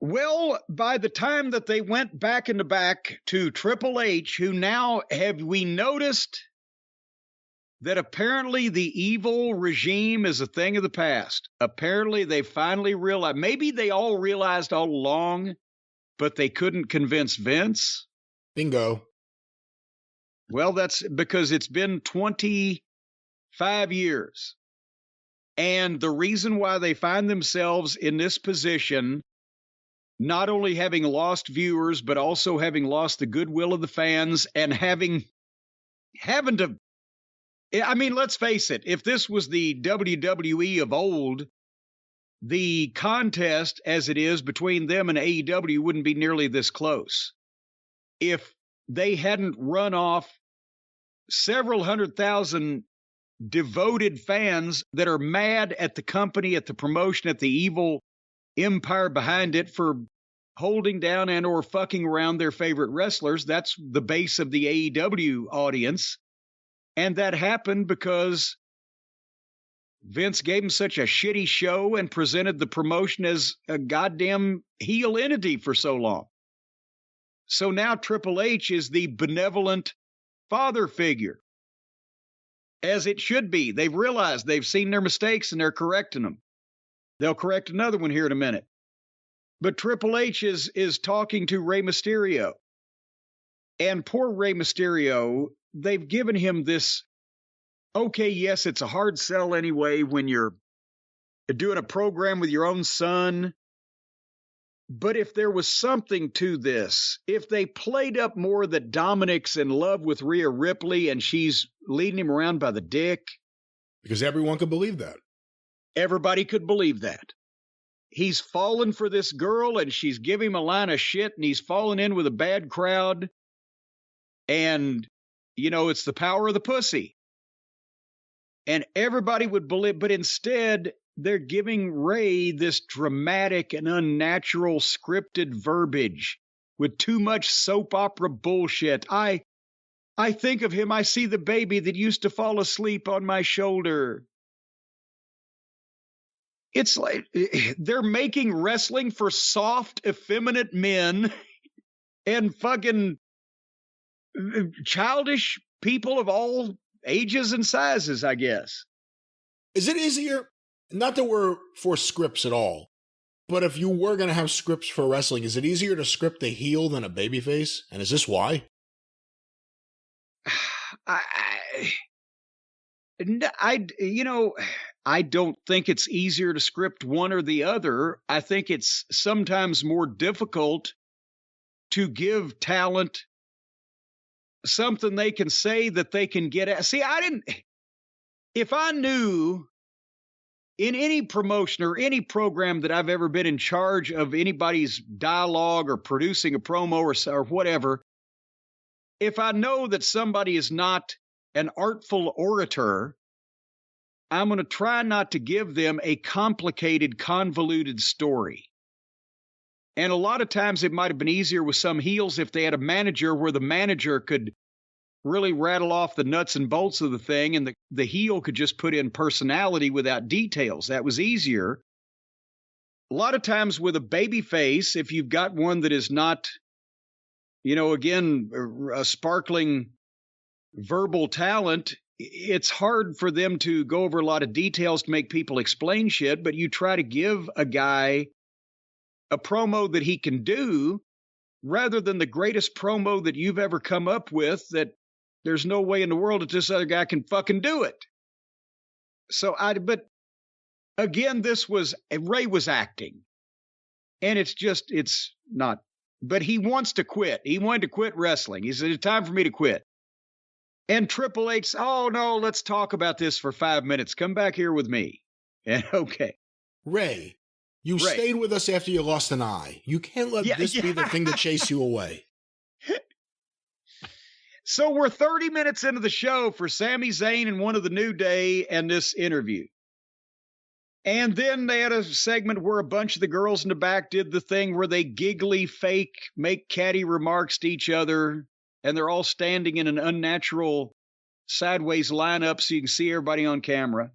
Well, by the time that they went back into back to Triple H, who now have we noticed that apparently the evil regime is a thing of the past. Apparently they finally realized, maybe they all realized all along, but they couldn't convince Vince. Bingo. Well, that's because it's been 25 years. And the reason why they find themselves in this position, not only having lost viewers, but also having lost the goodwill of the fans and having to, I mean, let's face it, if this was the WWE of old, the contest as it is between them and AEW wouldn't be nearly this close. If they hadn't run off several 100,000 devoted fans that are mad at the company, at the promotion, at the evil empire behind it for holding down and or fucking around their favorite wrestlers. That's the base of the AEW audience. And that happened because Vince gave him such a shitty show and presented the promotion as a goddamn heel entity for so long. So now Triple H is the benevolent father figure, as it should be. They've realized they've seen their mistakes and they're correcting them. They'll correct another one here in a minute. But Triple H is talking to Rey Mysterio. And poor Rey Mysterio, they've given him this, okay, yes, it's a hard sell anyway when you're doing a program with your own son. But if there was something to this, if they played up more that Dominic's in love with Rhea Ripley and she's leading him around by the dick. Because everyone could believe that. Everybody could believe that. He's fallen for this girl and she's giving him a line of shit and he's fallen in with a bad crowd. And, you know, it's the power of the pussy. And everybody would believe, but instead they're giving Ray this dramatic and unnatural scripted verbiage with too much soap opera bullshit. I think of him, I see the baby that used to fall asleep on my shoulder. It's like they're making wrestling for soft, effeminate men and fucking childish people of all ages and sizes, I guess. Is it easier? Not that we're for scripts at all, but if you were going to have scripts for wrestling, is it easier to script a heel than a babyface? And is this why? I don't think it's easier to script one or the other. I think it's sometimes more difficult to give talent something they can say that they can get at. See, if I knew in any promotion or any program that I've ever been in charge of anybody's dialogue or producing a promo or whatever, if I know that somebody is not an artful orator, I'm going to try not to give them a complicated, convoluted story. And a lot of times it might have been easier with some heels if they had a manager where the manager could really rattle off the nuts and bolts of the thing and the heel could just put in personality without details. That was easier. A lot of times with a baby face, if you've got one that is not, again, a sparkling verbal talent, it's hard for them to go over a lot of details to make people explain shit, but you try to give a guy a promo that he can do rather than the greatest promo that you've ever come up with that there's no way in the world that this other guy can fucking do it. But again, Ray was acting and it's not, but he wants to quit. He wanted to quit wrestling. He said, it's time for me to quit. And Triple H, oh no, let's talk about this for 5 minutes. Come back here with me. And okay. Ray, you stayed with us after you lost an eye. You can't let this be the thing that chased you away. So we're 30 minutes into the show for Sami Zayn and one of the New Day and this interview. And then they had a segment where a bunch of the girls in the back did the thing where they giggly fake, make catty remarks to each other. And they're all standing in an unnatural sideways lineup so you can see everybody on camera.